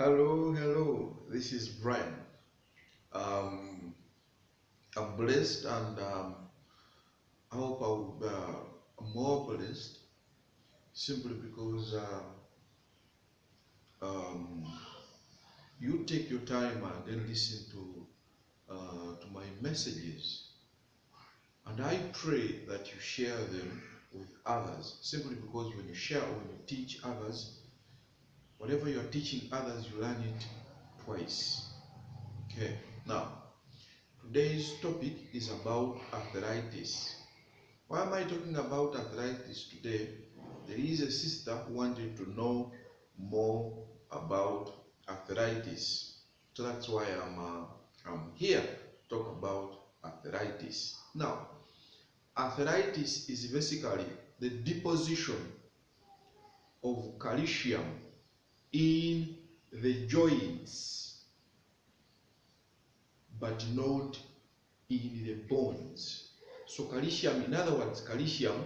Hello. This is Brian. Um, I'm blessed, and I hope I will be more blessed simply because um, you take your time and then listen to my messages, and I pray that you share them with others. Simply because when you share, when you teach others, whatever you are teaching others, you learn it twice. Okay. Now, today's topic is about arthritis. Why am I talking about arthritis today? There is a sister who wanted to know more about arthritis. So that's why I'm here to talk about arthritis. Now, arthritis is basically the deposition of calcium in the joints, but not in the bones. So calcium, in other words, calcium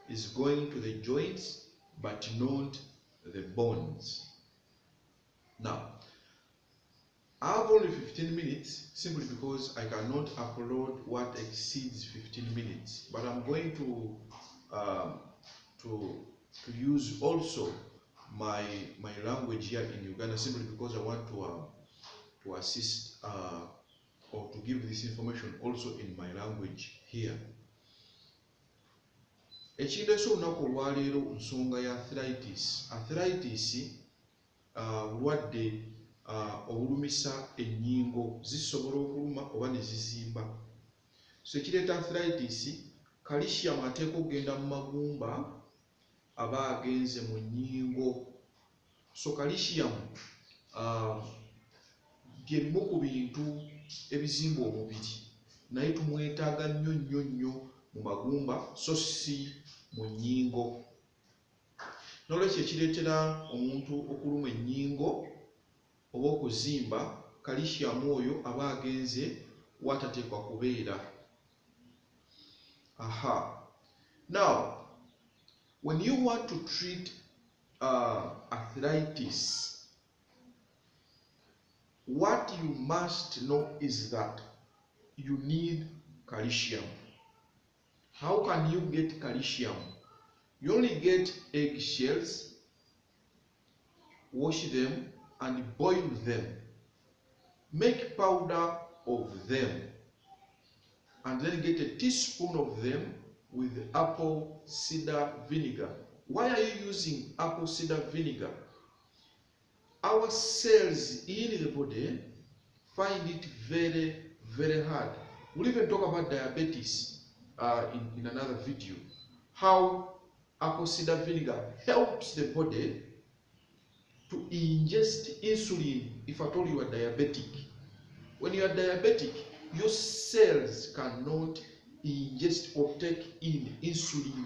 is going to the joints but not the bones. Now, I have only 15 minutes simply because I cannot upload what exceeds 15 minutes. But I'm going um, to use also my language here in Uganda simply because I want to assist or to give this information also in my language here. Ekireese olunaku olwaleero nsonga ya arthritis. Arthritis bulwadde obulumisa ennyingo, zisobola okuluma oba ne zizimba. So ekireeta arthritis, calcium ateeka okugenda mu magumba aba agenze mu nnyingo. So calcium by'ebimu ku bintu ebizimba omubiri, naye tumwetaaga nnyo mu magumba so si mu nnyingo. N'olwekyo ekireetera omuntu okuluma ennyingo oba okuzimba, calcium oyo aba agenze watateekwa kubeera. Now, when you want to treat arthritis, what you must know is that you need calcium. How can you get calcium? You only get eggshells, wash them and boil them. Make powder of them and then get a teaspoon of them with apple cider vinegar. Why are you using apple cider vinegar? Our cells in the body find it very hard. We'll even talk about diabetes in another video. How apple cider vinegar helps the body to ingest insulin if at all you are diabetic. When you are diabetic, your cells cannot ingest or take in insulin.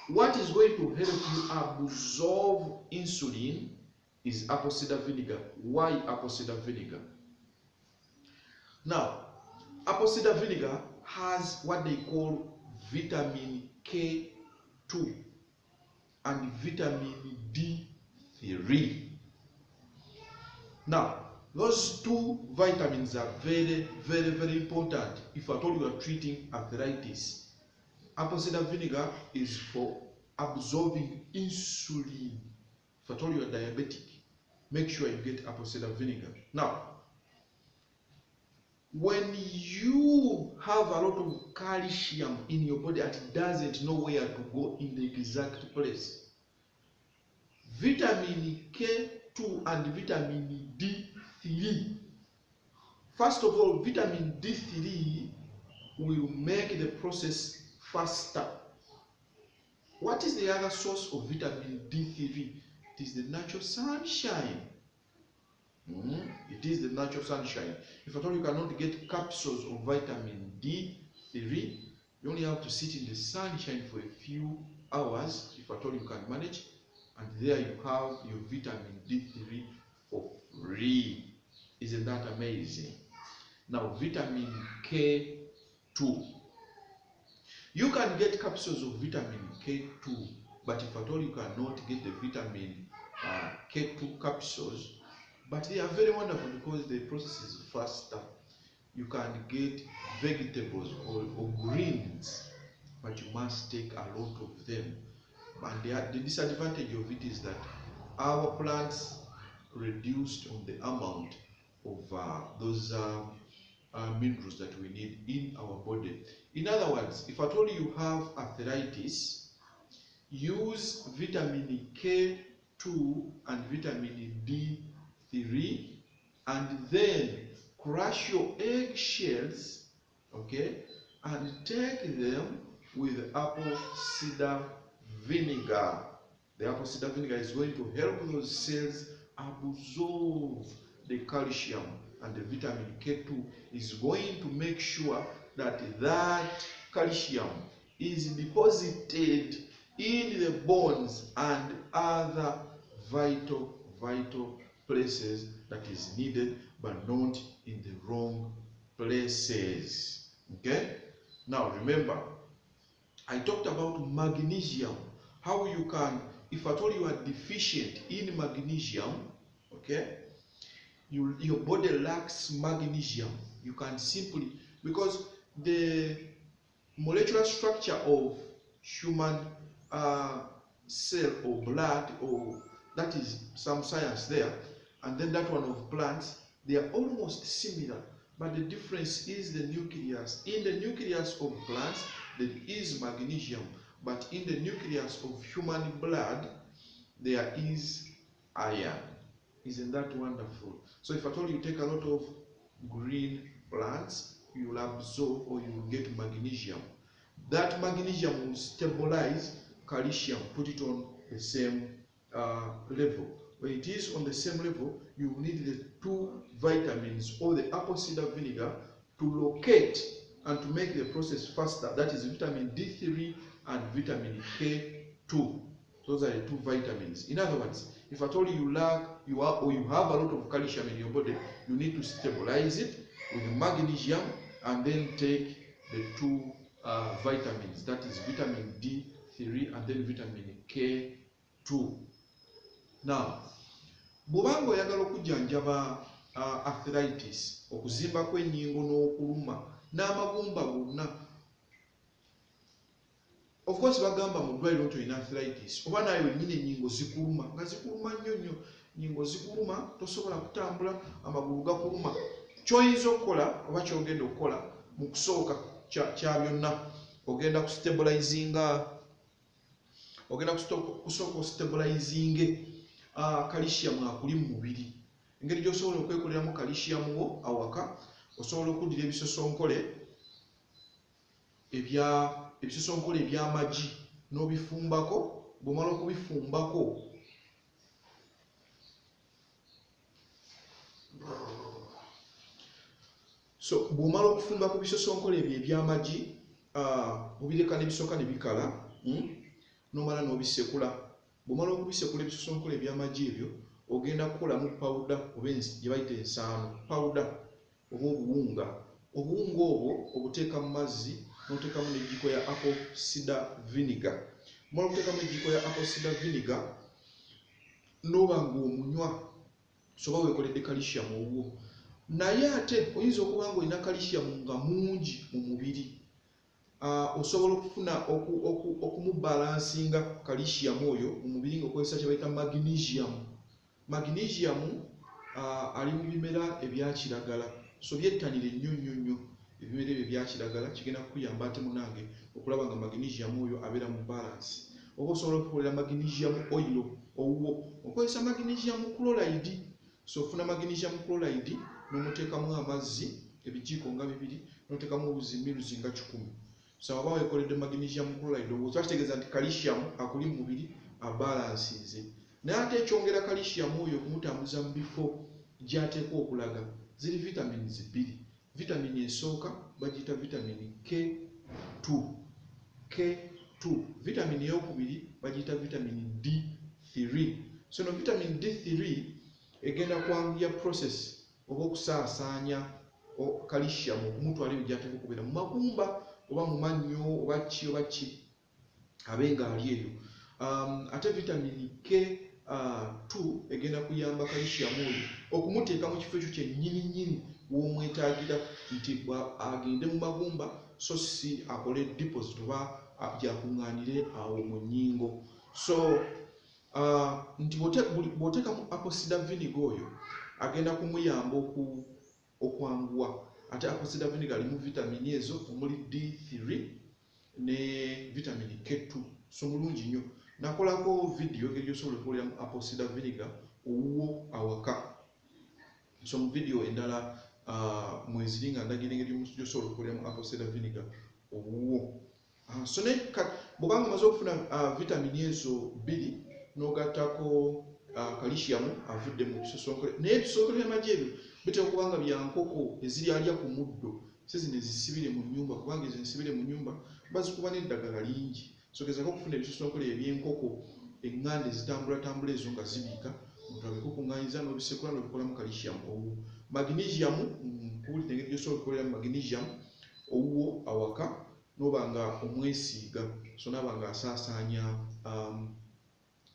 What is going to help you absorb insulin is apple cider vinegar. Why apple cider vinegar? Now, apple cider vinegar has what they call vitamin K2 and vitamin D3. Now, those two vitamins are very important if at all you are treating arthritis. Apple cider vinegar is for absorbing insulin. If at all you are diabetic, make sure you get apple cider vinegar. Now, when you have a lot of calcium in your body and it doesn't know where to go in the exact place, vitamin K2 and vitamin D3. First of all, vitamin D3 will make the process faster. What is the other source of vitamin D3? It is the natural sunshine. It is the natural sunshine. If at all you cannot get capsules of vitamin D3, you only have to sit in the sunshine for a few hours, if at all you can manage, and there you have your vitamin D3 for free. Isn't that amazing? Now, vitamin K2. You can get capsules of vitamin K2, but if at all you cannot get the vitamin capsules, but they are very wonderful because the process is faster. You can get vegetables or greens, but you must take a lot of them. And the disadvantage of it is that our plants reduced on the amount of those minerals that we need in our body. In other words, if at all you have arthritis, use vitamin K2 and vitamin D3, and then crush your eggshells, okay, and take them with apple cider vinegar. The apple cider vinegar is going to help those cells absorb the calcium, and the vitamin K2 is going to make sure that that calcium is deposited in the bones and other vital places that is needed, but not in the wrong places. Okay? Now remember, I talked about magnesium. How you can, if at all you are deficient in magnesium, okay, your body lacks magnesium, you can simply, because the molecular structure of human cell or blood, or that is some science there, and then that one of plants, they are almost similar, but the difference is the nucleus. In the nucleus of plants there is magnesium, but in the nucleus of human blood there is iron. Isn't that wonderful? So if at all you take a lot of green plants, you will absorb or you will get magnesium. That magnesium will stabilize calcium, put it on the same level. When it is on the same level, you will need the two vitamins or the apple cider vinegar to locate and to make the process faster. That is vitamin D3 and vitamin K2. Those are the two vitamins. In other words, if at all you lack, you have a lot of calcium in your body, you need to stabilize it with magnesium and then take the two vitamins, that is vitamin D3 and then vitamin K2. Now, bw'obanga oyagala okujjanjaba arthritis, okuzimba kw'ennyingo n'okuluma n'amagumba gonna, of course bagamba mu ddwaliro nti olina arthritis, oba naye wennyini ennyingo zikuluma, nga zikuluma nnyo nnyo, ennyingo zikuluma, tosobola kutambula, amagulu gakuluma. Ky'oyinza okukola oba ky'ogenda okukola mu kusooka kya byonna, ogenda kusooka ostabilizinge calcium akuli mu mubiri. Engeri gy'osobola okwekoleramu calcium wo awaka, osobola okuddira ebisosonkole eby'amagi n'obifumbako. Bw'omala okubifumbako, bw'omala okufumbako bisosonkole ebyo eby'amagi, obireka ne bisooka ne bikala, n'omala n'obisekula. Bw'omala okubisekula ebisosonkole eby'amagi ebyo, ogenda kukolamu powder oba gye bayita ensaano, powder oba obuwunga. Obuwunga obwo obuteeka mu mazzi n'oteekamu n'ejjiko ya apple cider vinegar. Omala okuteekamu ejjiko ya apple cider vinegar, n'oba ng'omunywa, soba weekoledde calcium owwo. Naye ate oyinza okuba ng'olina calcium nga mungi mu mubiri, osobola okufuna okumubalansinga calcium oyo mu mubiri ng'okozesa kye bayita magnesium. Magnesium ali mu bimera ebya kiragala, so byettanire nnyo nnyo nnyo ebimera ebyo ebya kiragala, kigenda kukuyamba ate munange okulaba nga magnesium oyo abeera mu balance. Oba osobola okukolera magnesium oil owwo okozesa magnesium chloride. So ofuna magnesium chloride n'omuteekamu amazzi ebijiiko nga 2, n'oteekamu obuzimiruzi nga 10. So oba weekoledde magnesium chloride owwo, kitegeeza nti calcium akuli mu mubiri abalansinze. Naye ate ekyongera calcium oyo okumutambuza mu bifo gy'ateekwa okulaga, ziri vitamins 2. Vitamini esooka bagiyita vitamini K2. Vitamini ey'okubiri bagiyita vitamini D3. So no vitamini D3 egenda kwanguya process oba okusaasaanya calcium okumutwala ebyo gy'ateekwa okubeera mu magumba oba mu mannyo oba ki abe nga ali eyo. Ate vitamini K2 2 egenda kuyamba calcium oyo okumuteeka mu kifo ekyo kyennyini w'omwetaagira nti agende mu magumba so si akole deposit oba gyakuŋŋaanire awo mu nnyingo. So nti bw'oteekamu apple cider vinegar oyo agenda kumuyamba okwanguwa. Ate apple cider vinegar alimu vitamini ezo omuli D3 ne vitamini K2, so mulungi nnyo. Nakolako video engeri gy'osobola okukoleramu apple cider vinegar owuwo awaka. So mu video endala mweziri nga ndagira engeri gy'osobola okukoleramu apple cider vinegar owuwo. So ne bw'obanga omaze okufuna vitamini ezo 2 n'ogattako calcium avudde mu bisosonkole, naye ebisosonkole by'amagye ebyo biteeka okuba nga bya nkoko eziri alya ku muddo, si zino ezisibire mu nnyumba, kubanga ezo ensibire mu nnyumba bazikuba n'eddagala lingi. So gezaako okufuna ebisosonkole eby'enkoko eŋŋanda ezitambula ezo nga zibiika, omuntu abikukuŋŋaanyiza n'obisekula n'obikolamu calcium owuwo. Magnesium kuwulira engeri gy'osobola okukoleramu magnesium owuwo awaka n'oba nga omwesiiga, so n'aba nga asaasaanya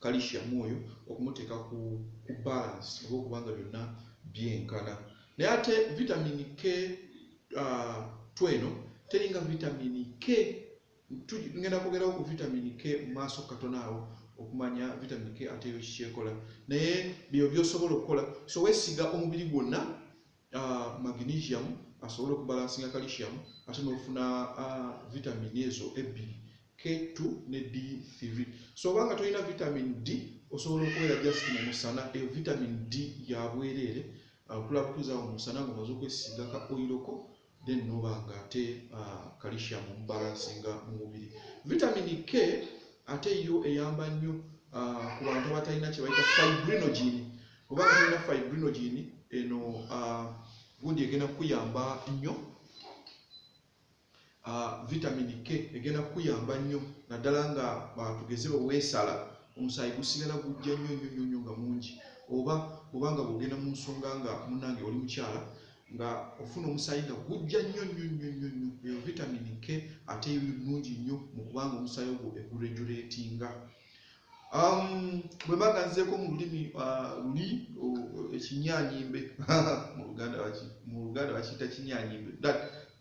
calcium oyo okumuteeka ku balance oba okubanga byonna byenkana. Naye ate vitamini K2 eno teringa vitamini K. Ngenda kwogerawo ku vitamini K mu maaso katono awo okumanya vitamini K ate yo kikyekola, naye byo by'osobola okukola. So weesiga omubiri gwonna magnesium asobole okubalansinga calcium, ate n'ofuna vitamini ezo ebbiri, K2 ne D3. So obanga tolina vitamini D osobola okubeera just mu musana, eyo vitamini D ya bwereere okulabutuza mu musana ng'omaze okwesiiga ka oiloko, then n'oba nga ate calcium mubalansinga mu mubiri. Vitamini K ate yo eyamba nnyo ku bantu abatalina kye bayita fibrinogen. Obanga tolina fibrinogen eno gundi egenda kukuyamba nnyo. Vitamini K egenda kukuyamba nnyo naddala nga tugeze bwe weesala omusaayi gusigala gujja nnyo nga mungi, oba obanga bw'ogenda mu nsonga nga munnange oli mukyala nga ofuna omusaayi nga gujja nnyo. Eyo vitamini K ate yo nnungi nnyo mu kubanga omusaayi ogwo eguregulatinga. Bwe mbaga nzeeko mu lulimi luli ekinyaanyimbe mu Luganda bakiyita kinyaanyimbe, that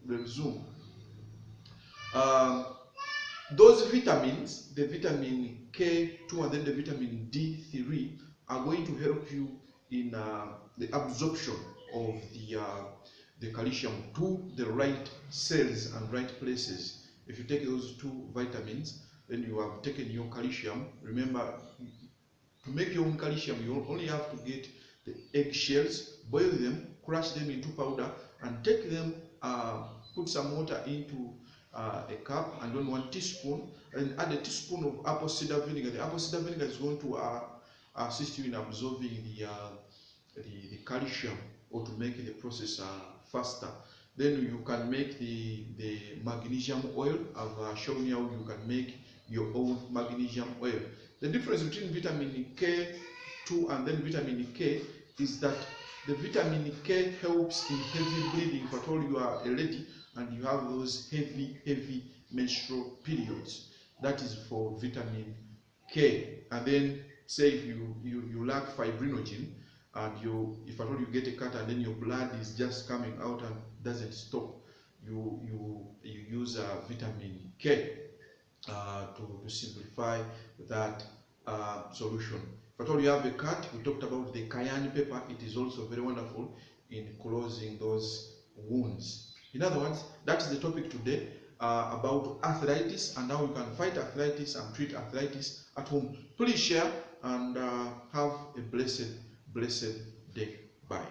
lwe Luzungu. Those vitamins, the vitamin K2 and then the vitamin D3, are going to help you in the absorption of the calcium to the right cells and right places. If you take those 2 vitamins, then you have taken your calcium. Remember, to make your own calcium, you only have to get the eggshells, boil them, crush them into powder, and take them, put some water into a cup and then 1 teaspoon, and add a teaspoon of apple cider vinegar. The apple cider vinegar is going to assist you in absorbing the calcium, or to make the process faster. Then you can make the magnesium oil. I've shown you how you can make your own magnesium oil. The difference between vitamin K2 and then vitamin K is that the vitamin K helps in heavy bleeding. If at all you are a lady and you have those heavy menstrual periods, that is for vitamin K. And then say if you lack fibrinogen, and if at all you get a cut and then your blood is just coming out and doesn't stop, you use vitamin K to simplify that solution. If at all you have a cut, we talked about the cayenne pepper. It is also very wonderful in closing those wounds. In other words, that is the topic today about arthritis and how you can fight arthritis and treat arthritis at home. Please share and have a blessed day. Bye.